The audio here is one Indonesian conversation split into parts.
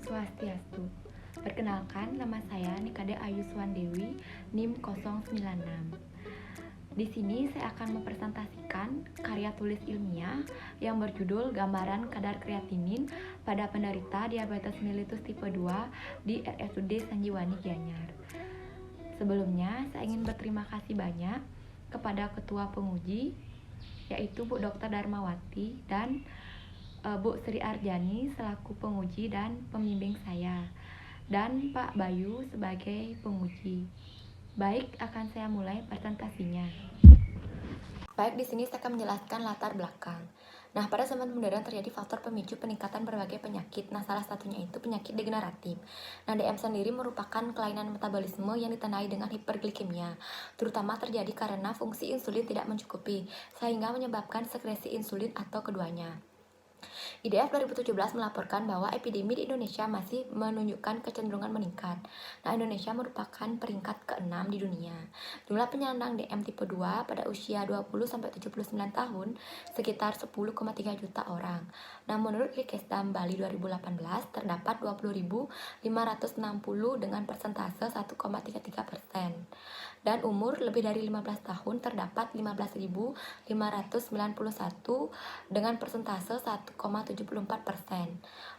Swastiastu. Perkenalkan, nama saya Nikade Ayu Swandewi, NIM 096. Di sini saya akan mempresentasikan karya tulis ilmiah yang berjudul Gambaran Kadar Kreatinin pada Penderita Diabetes Mellitus Tipe 2 di RSUD Sanjiwani Gianyar. Sebelumnya, saya ingin berterima kasih banyak kepada Ketua Penguji, yaitu Bu Dr. Darmawati dan Bu Sri Arjani selaku penguji dan pembimbing saya, dan Pak Bayu sebagai penguji. Baik, akan saya mulai presentasinya. Baik, di sini saya akan menjelaskan latar belakang. Nah, pada zaman modern terjadi faktor pemicu peningkatan berbagai penyakit. Nah, salah satunya itu penyakit degeneratif. Nah, DM sendiri merupakan kelainan metabolisme yang ditandai dengan hiperglikemia, terutama terjadi karena fungsi insulin tidak mencukupi, sehingga menyebabkan sekresi insulin atau keduanya. IDF 2017 melaporkan bahwa epidemi di Indonesia masih menunjukkan kecenderungan meningkat. Nah, Indonesia merupakan peringkat ke-6 di dunia. Jumlah penyandang DM tipe 2 pada usia 20-79 tahun sekitar 10,3 juta orang. Nah, menurut Rikesdam Bali 2018 terdapat 20.560 dengan persentase 1,33%. Dan umur lebih dari 15 tahun terdapat 15.591 dengan persentase 1,74%.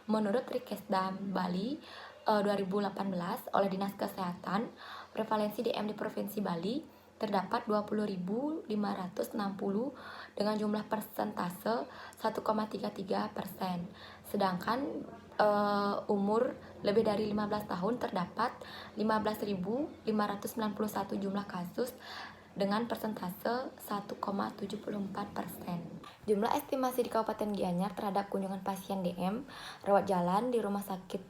Menurut Rikesdam Bali 2018 oleh Dinas Kesehatan, prevalensi DM di Provinsi Bali terdapat 20.560 dengan jumlah persentase 1,33%. Sedangkan umur lebih dari 15 tahun terdapat 15.591 jumlah kasus dengan persentase 1,74%. Jumlah estimasi di Kabupaten Gianyar terhadap kunjungan pasien DM rawat jalan di Rumah Sakit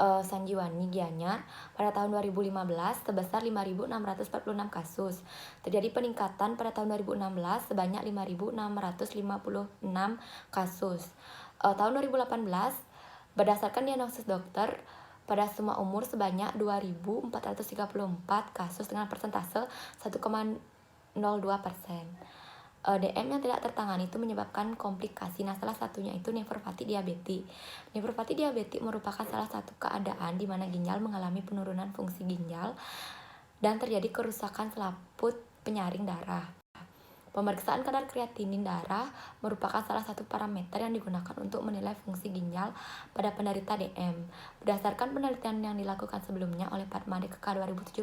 Sanjiwani Gianyar pada tahun 2015 sebesar 5.646 kasus. Terjadi peningkatan pada tahun 2016 sebanyak 5.656 kasus. Tahun 2018 berdasarkan diagnosis dokter pada semua umur sebanyak 2.434 kasus dengan persentase 1,02%. DM yang tidak tertangani itu menyebabkan komplikasi. Nah, salah satunya itu nefropati diabetik. Nefropati diabetik merupakan salah satu keadaan di mana ginjal mengalami penurunan fungsi ginjal dan terjadi kerusakan selaput penyaring darah. Pemeriksaan kadar kreatinin darah merupakan salah satu parameter yang digunakan untuk menilai fungsi ginjal pada penderita DM. Berdasarkan penelitian yang dilakukan sebelumnya oleh Padma DKK 2017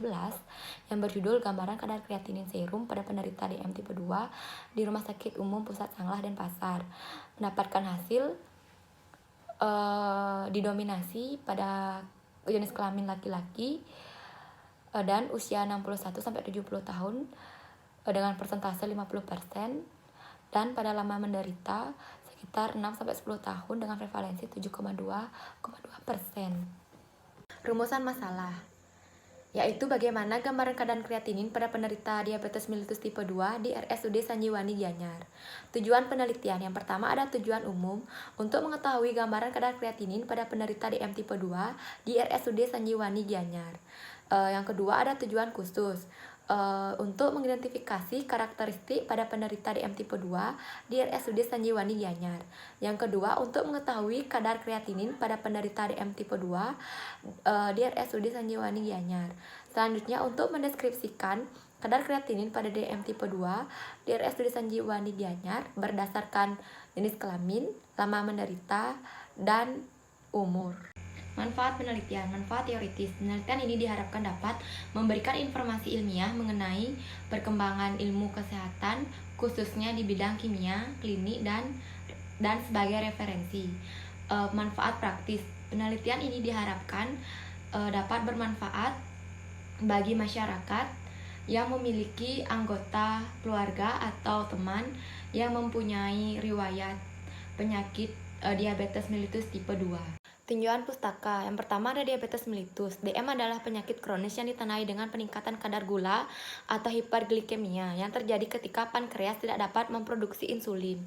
yang berjudul Gambaran Kadar Kreatinin Serum pada Penderita DM Tipe 2 di Rumah Sakit Umum Pusat Sanglah Denpasar, mendapatkan hasil didominasi pada jenis kelamin laki-laki dan usia 61-70 tahun dengan persentase 50%, dan pada lama menderita sekitar 6-10 tahun dengan prevalensi 7,2%. Rumusan masalah yaitu bagaimana gambaran kadar kreatinin pada penderita diabetes mellitus tipe 2 di RSUD Sanjiwani Gianyar. Tujuan penelitian yang pertama ada tujuan umum untuk mengetahui gambaran kadar kreatinin pada penderita DM tipe 2 di RSUD Sanjiwani Gianyar. Yang kedua ada tujuan khusus untuk mengidentifikasi karakteristik pada penderita DM tipe 2 di RSUD Sanjiwani Gianyar. Yang kedua, untuk mengetahui kadar kreatinin pada penderita DM tipe 2 di RSUD Sanjiwani Gianyar. Selanjutnya, untuk mendeskripsikan kadar kreatinin pada DM tipe 2 di RSUD Sanjiwani Gianyar berdasarkan jenis kelamin, lama menderita, dan umur. Manfaat penelitian, manfaat teoritis. Penelitian ini diharapkan dapat memberikan informasi ilmiah mengenai perkembangan ilmu kesehatan, khususnya di bidang kimia, klinik, dan sebagai referensi. Manfaat praktis. Penelitian ini diharapkan dapat bermanfaat bagi masyarakat yang memiliki anggota keluarga atau teman yang mempunyai riwayat penyakit diabetes mellitus tipe 2. Tinjauan pustaka. Yang pertama ada diabetes mellitus. DM adalah penyakit kronis yang ditandai dengan peningkatan kadar gula atau hiperglikemia yang terjadi ketika pankreas tidak dapat memproduksi insulin.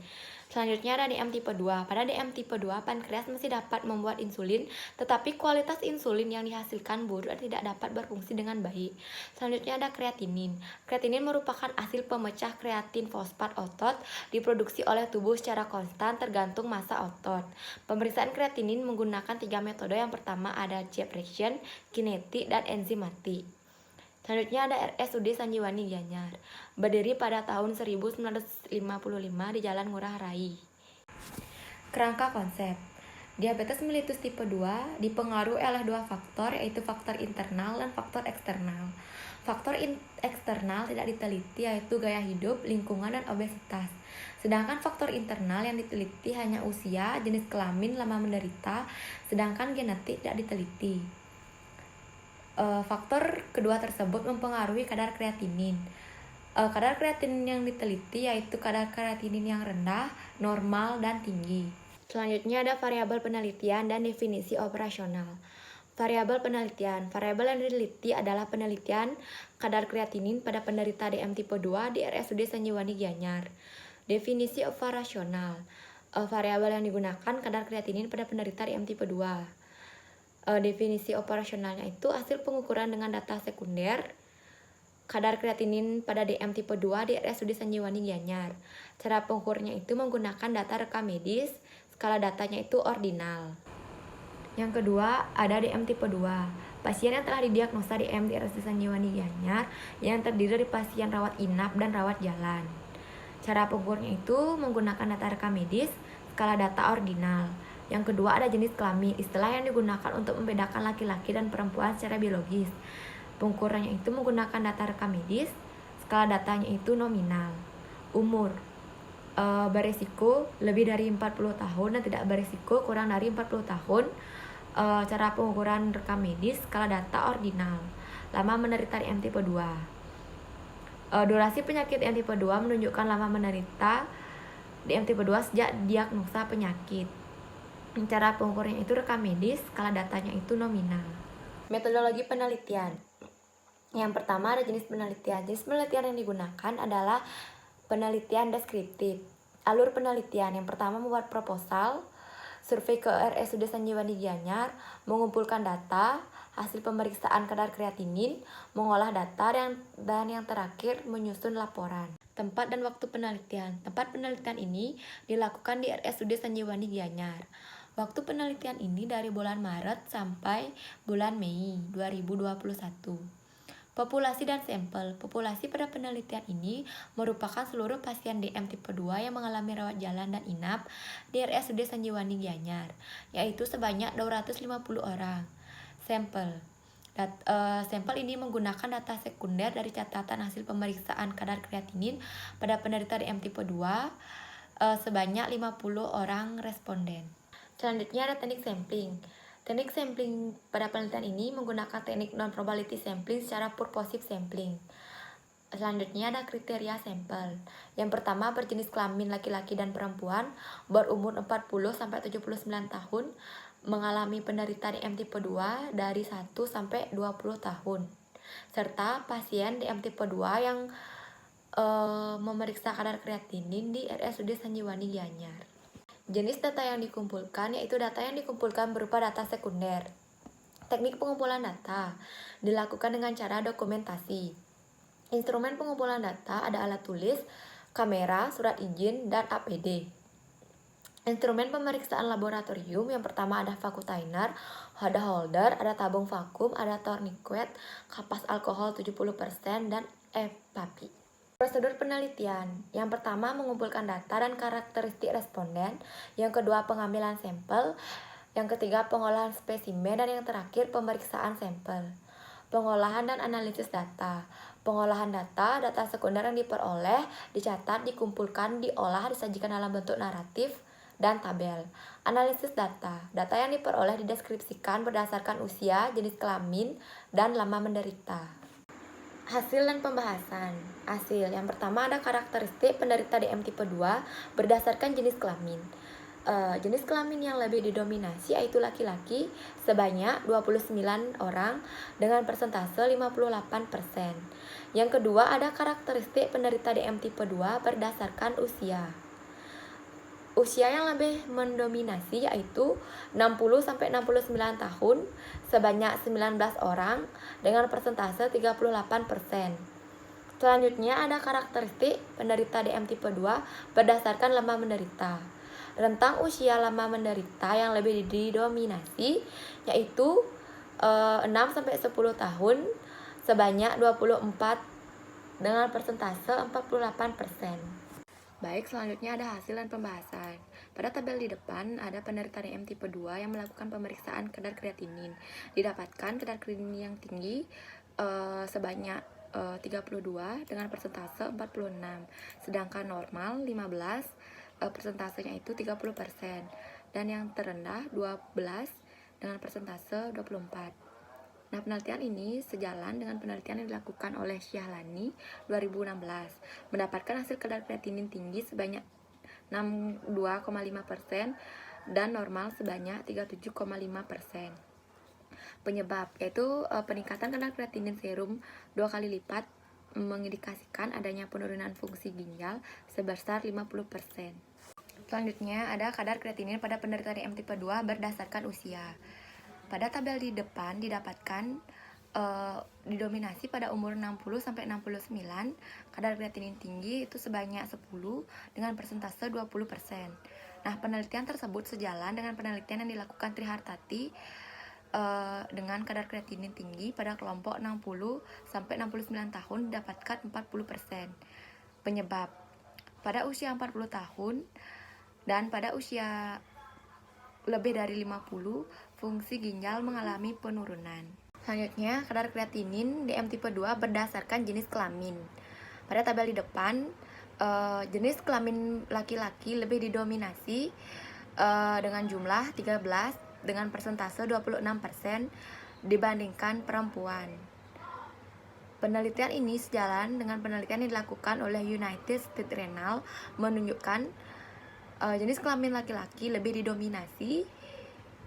Selanjutnya ada DM tipe 2. Pada DM tipe 2, pankreas masih dapat membuat insulin, tetapi kualitas insulin yang dihasilkan buruk dan tidak dapat berfungsi dengan baik. Selanjutnya ada kreatinin. Kreatinin merupakan hasil pemecah kreatin fosfat otot, diproduksi oleh tubuh secara konstan tergantung massa otot. Pemeriksaan kreatinin menggunakan 3 metode. Yang pertama ada J fraction, kinetik, dan enzimatik. Selanjutnya ada RSUD Sanjiwani Gianyar, berdiri pada tahun 1955 di Jalan Ngurah Rai. Kerangka konsep. Diabetes mellitus tipe 2 dipengaruhi oleh dua faktor, yaitu faktor internal dan faktor eksternal. Faktor eksternal tidak diteliti, yaitu gaya hidup, lingkungan, dan obesitas. Sedangkan faktor internal yang diteliti hanya usia, jenis kelamin, lama menderita, sedangkan genetik tidak diteliti. Faktor kedua tersebut mempengaruhi kadar kreatinin. Kadar kreatinin yang diteliti yaitu kadar kreatinin yang rendah, normal, dan tinggi. Selanjutnya ada variabel penelitian dan definisi operasional. Variabel penelitian. Variabel yang diteliti adalah penelitian kadar kreatinin pada penderita DM tipe 2 di RSUD Sanjiwani Gianyar. Definisi operasional. Variabel yang digunakan kadar kreatinin pada penderita DM tipe 2. Definisi operasionalnya itu hasil pengukuran dengan data sekunder kadar kreatinin pada DM tipe 2 di RSUD Sanjiwani Gianyar. Cara pengukurnya itu menggunakan data rekam medis, skala datanya itu ordinal. Yang kedua ada DM tipe 2. Pasien yang telah didiagnosa DM di RSUD Sanjiwani Gianyar yang terdiri dari pasien rawat inap dan rawat jalan. Cara pengukurnya itu menggunakan data rekam medis, skala data ordinal. Yang kedua ada jenis kelamin, istilah yang digunakan untuk membedakan laki-laki dan perempuan secara biologis. Pengukurannya itu menggunakan data rekam medis, skala datanya itu nominal. Umur, beresiko lebih dari 40 tahun dan tidak beresiko kurang dari 40 tahun. Cara pengukuran rekam medis, skala data ordinal. Lama menderita DM tipe 2. Durasi penyakit DM tipe 2 menunjukkan lama menderita DM tipe 2 sejak diagnosa penyakit. Cara pengukurannya itu rekam medis, skala datanya itu nominal. Metodologi penelitian. Yang pertama ada jenis penelitian. Jenis penelitian yang digunakan adalah penelitian deskriptif. Alur penelitian yang pertama membuat proposal, survei ke RSUD Sanjiwani Gianyar, mengumpulkan data, hasil pemeriksaan kadar kreatinin, mengolah data, dan yang terakhir menyusun laporan. Tempat dan waktu penelitian. Tempat penelitian ini dilakukan di RSUD Sanjiwani Gianyar. Waktu penelitian ini dari bulan Maret sampai bulan Mei 2021. Populasi dan sampel. Populasi pada penelitian ini merupakan seluruh pasien DM tipe 2 yang mengalami rawat jalan dan inap di RSUD Sanjiwani Gianyar, yaitu sebanyak 250 orang. Sampel. Sampel ini menggunakan data sekunder dari catatan hasil pemeriksaan kadar kreatinin pada penderita DM tipe 2 sebanyak 50 orang responden. Selanjutnya ada teknik sampling. Teknik sampling pada penelitian ini menggunakan teknik non-probability sampling secara purposive sampling. Selanjutnya ada kriteria sampel. Yang pertama berjenis kelamin laki-laki dan perempuan, berumur 40-79 tahun, mengalami penderita DM tipe 2 dari 1 sampai 20 tahun. Serta pasien DM tipe 2 yang memeriksa kadar kreatinin di RSUD Sanjiwani Gianyar. Jenis data yang dikumpulkan yaitu data yang dikumpulkan berupa data sekunder. Teknik pengumpulan data dilakukan dengan cara dokumentasi. Instrumen pengumpulan data ada alat tulis, kamera, surat izin, dan APD. Instrumen pemeriksaan laboratorium yang pertama ada vacuum ada holder, ada tabung vakum, ada tourniquet, kapas alkohol 70%, dan EPAPI. Prosedur penelitian. Yang pertama mengumpulkan data dan karakteristik responden, yang kedua pengambilan sampel, yang ketiga pengolahan spesimen, dan yang terakhir pemeriksaan sampel. Pengolahan dan analisis data. Pengolahan data sekunder yang diperoleh, dicatat, dikumpulkan, diolah, disajikan dalam bentuk naratif dan tabel. Analisis data yang diperoleh dideskripsikan berdasarkan usia, jenis kelamin, dan lama menderita. Hasil dan pembahasan. Hasil yang pertama ada karakteristik penderita DM tipe 2 berdasarkan jenis kelamin. Jenis kelamin yang lebih didominasi yaitu laki-laki sebanyak 29 orang dengan persentase 58%. Yang kedua ada karakteristik penderita DM tipe 2 berdasarkan usia. Usia yang lebih mendominasi yaitu 60-69 tahun sebanyak 19 orang dengan persentase 38%. Selanjutnya ada karakteristik penderita DM tipe 2 berdasarkan lama menderita. Rentang usia lama menderita yang lebih didominasi yaitu 6-10 tahun sebanyak 24 dengan persentase 48%. Baik, selanjutnya ada hasil dan pembahasan. Pada tabel di depan ada penderita DM tipe 2 yang melakukan pemeriksaan kadar kreatinin. Didapatkan kadar kreatinin yang tinggi sebanyak 32 dengan persentase 46, sedangkan normal 15, persentasenya itu 30%, dan yang terendah 12 dengan persentase 24. Nah, penelitian ini sejalan dengan penelitian yang dilakukan oleh Syahlani 2016, mendapatkan hasil kadar kreatinin tinggi sebanyak 62,5% dan normal sebanyak 37,5%. Penyebab yaitu peningkatan kadar kreatinin serum 2 kali lipat mengindikasikan adanya penurunan fungsi ginjal sebesar 50%. Selanjutnya ada kadar kreatinin pada penderita DM tipe 2 berdasarkan usia. Pada tabel di depan didapatkan didominasi pada umur 60-69, kadar kreatinin tinggi itu sebanyak 10 dengan persentase 20%. Nah, penelitian tersebut sejalan dengan penelitian yang dilakukan Trihartati dengan kadar kreatinin tinggi pada kelompok 60-69 tahun didapatkan 40%. Penyebab pada usia 40 tahun dan pada usia lebih dari 50, fungsi ginjal mengalami penurunan. Selanjutnya, kadar kreatinin DM tipe 2 berdasarkan jenis kelamin. Pada tabel di depan, jenis kelamin laki-laki lebih didominasi dengan jumlah 13 dengan persentase 26% dibandingkan perempuan. Penelitian ini sejalan dengan penelitian yang dilakukan oleh United States Renal menunjukkan jenis kelamin laki-laki lebih didominasi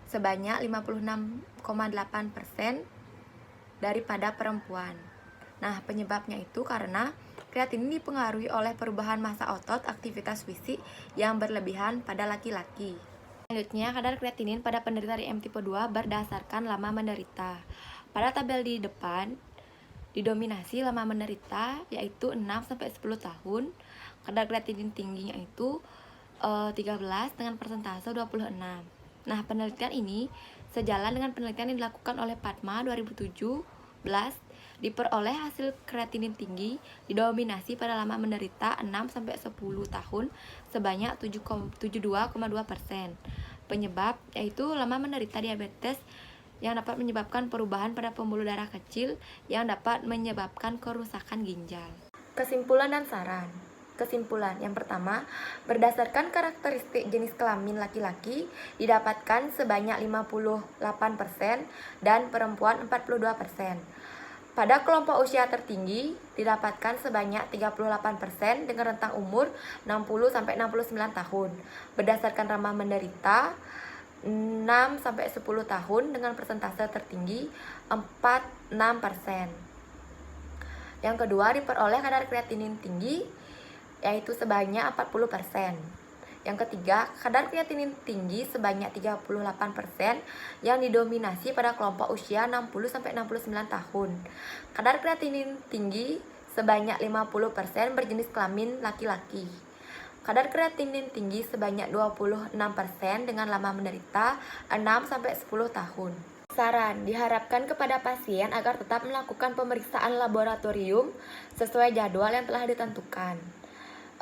sebanyak 56,8% daripada perempuan. Nah, penyebabnya itu karena kreatinin dipengaruhi oleh perubahan massa otot aktivitas fisik yang berlebihan pada laki-laki. Selanjutnya, kadar kreatinin pada penderita DM tipe 2 berdasarkan lama menderita. Pada tabel di depan, didominasi lama menderita yaitu 6-10 tahun. Kadar kreatinin tingginya itu 13 dengan persentase 26. Nah, penelitian ini sejalan dengan penelitian yang dilakukan oleh Padma 2017, diperoleh hasil kreatinin tinggi didominasi pada lama menderita 6-10 tahun sebanyak 72,2%. Penyebab yaitu lama menderita diabetes yang dapat menyebabkan perubahan pada pembuluh darah kecil yang dapat menyebabkan kerusakan ginjal. Kesimpulan dan saran. Kesimpulan yang pertama, berdasarkan karakteristik jenis kelamin laki-laki didapatkan sebanyak 58% dan perempuan 42%. Pada kelompok usia tertinggi didapatkan sebanyak 38% dengan rentang umur 60-69 tahun. Berdasarkan ramah menderita 6-10 tahun dengan persentase tertinggi 46%. Yang kedua, diperoleh kadar kreatinin tinggi yaitu sebanyak 40%. Yang ketiga, kadar kreatinin tinggi sebanyak 38% yang didominasi pada kelompok usia 60-69 tahun. Kadar kreatinin tinggi sebanyak 50% berjenis kelamin laki-laki. Kadar kreatinin tinggi sebanyak 26% dengan lama menderita 6-10 tahun. Saran, diharapkan kepada pasien agar tetap melakukan pemeriksaan laboratorium sesuai jadwal yang telah ditentukan.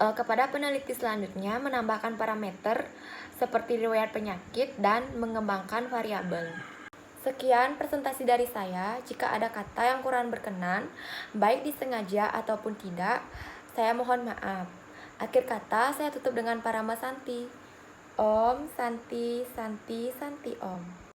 Kepada peneliti selanjutnya menambahkan parameter seperti riwayat penyakit dan mengembangkan variabel. Sekian presentasi dari saya. Jika ada kata yang kurang berkenan, baik disengaja ataupun tidak, saya mohon maaf. Akhir kata saya tutup dengan Parama Santi. Om Santi Santi Santi Om.